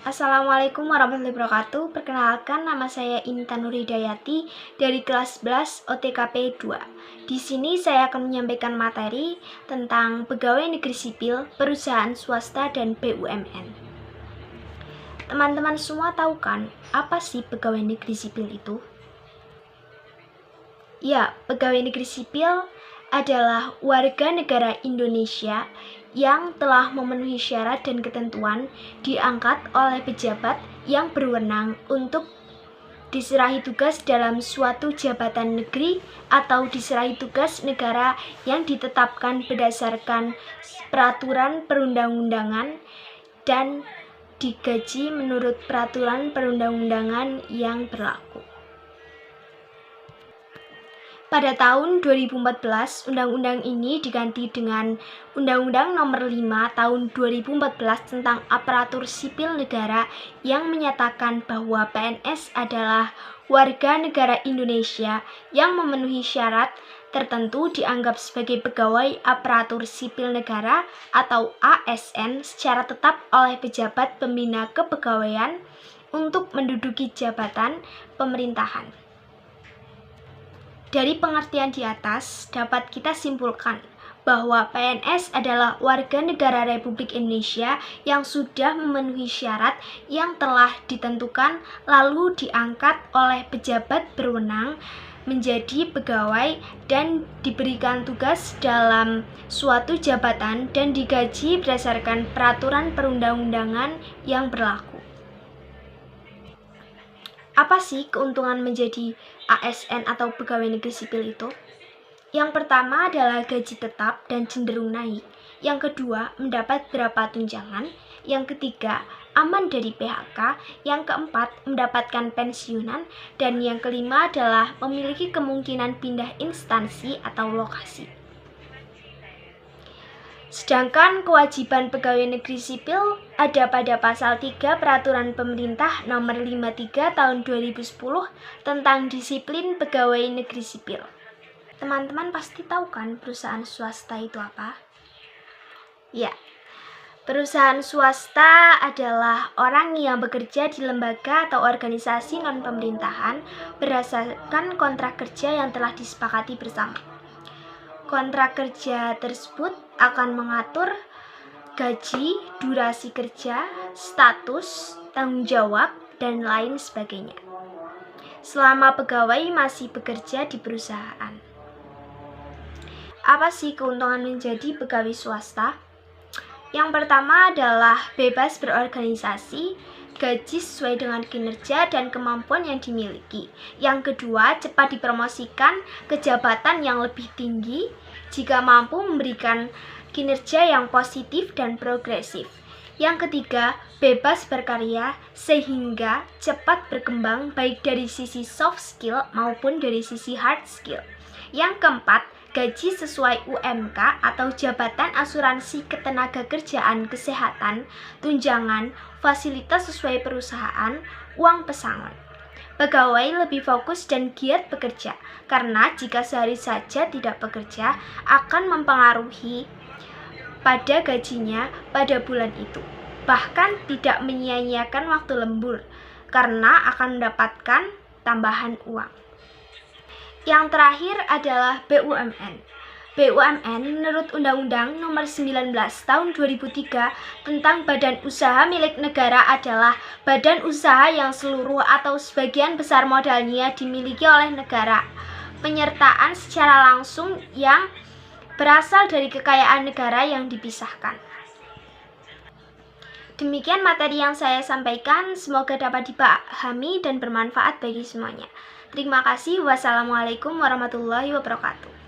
Assalamualaikum warahmatullahi wabarakatuh. Perkenalkan, nama saya Intan Nurhidayati dari kelas 11 OTKP 2. Di sini saya akan menyampaikan materi tentang pegawai negeri sipil, perusahaan swasta, dan BUMN. Teman-teman semua tahu kan, apa sih pegawai negeri sipil itu? Ya, pegawai negeri sipil adalah warga negara Indonesia yang telah memenuhi syarat dan ketentuan diangkat oleh pejabat yang berwenang untuk diserahi tugas dalam suatu jabatan negeri atau diserahi tugas negara yang ditetapkan berdasarkan peraturan perundang-undangan dan digaji menurut peraturan perundang-undangan yang berlaku. Pada tahun 2014, undang-undang ini diganti dengan Undang-Undang Nomor 5 Tahun 2014 tentang Aparatur Sipil Negara yang menyatakan bahwa PNS adalah warga negara Indonesia yang memenuhi syarat tertentu dianggap sebagai pegawai aparatur sipil negara atau ASN secara tetap oleh pejabat pembina kepegawaian untuk menduduki jabatan pemerintahan. Dari pengertian di atas, dapat kita simpulkan bahwa PNS adalah warga negara Republik Indonesia yang sudah memenuhi syarat yang telah ditentukan lalu diangkat oleh pejabat berwenang menjadi pegawai dan diberikan tugas dalam suatu jabatan dan digaji berdasarkan peraturan perundang-undangan yang berlaku. Apa sih keuntungan menjadi ASN atau pegawai negeri sipil itu? Yang pertama adalah gaji tetap dan cenderung naik. Yang kedua, mendapat beberapa tunjangan. Yang ketiga, aman dari PHK. Yang keempat, mendapatkan pensiunan. Dan yang kelima adalah memiliki kemungkinan pindah instansi atau lokasi. Sedangkan kewajiban pegawai negeri sipil ada pada pasal 3 Peraturan Pemerintah Nomor 53 Tahun 2010 tentang disiplin pegawai negeri sipil. Teman-teman pasti tahu kan perusahaan swasta itu apa? Ya, perusahaan swasta adalah orang yang bekerja di lembaga atau organisasi non-pemerintahan berdasarkan kontrak kerja yang telah disepakati bersama. Kontrak kerja tersebut akan mengatur gaji, durasi kerja, status, tanggung jawab, dan lain sebagainya selama pegawai masih bekerja di perusahaan. Apa sih keuntungan menjadi pegawai swasta? Yang pertama adalah bebas berorganisasi, gaji sesuai dengan kinerja dan kemampuan yang dimiliki. Yang kedua, cepat dipromosikan ke jabatan yang lebih tinggi jika mampu memberikan kinerja yang positif dan progresif. Yang ketiga, bebas berkarya sehingga cepat berkembang baik dari sisi soft skill maupun dari sisi hard skill. Yang keempat, gaji sesuai UMK atau Jabatan Asuransi Ketenagakerjaan Kesehatan, tunjangan, fasilitas sesuai perusahaan, uang pesangon. Pegawai lebih fokus dan giat bekerja, karena jika sehari saja tidak bekerja akan mempengaruhi pada gajinya pada bulan itu. Bahkan tidak menyia-nyiakan waktu lembur, karena akan mendapatkan tambahan uang. Yang terakhir adalah BUMN. BUMN menurut Undang-Undang Nomor 19 Tahun 2003 tentang Badan Usaha Milik Negara adalah badan usaha yang seluruh atau sebagian besar modalnya dimiliki oleh negara. Penyertaan secara langsung yang berasal dari kekayaan negara yang dipisahkan. Demikian materi yang saya sampaikan, semoga dapat dipahami dan bermanfaat bagi semuanya. Terima kasih. Wassalamualaikum warahmatullahi wabarakatuh.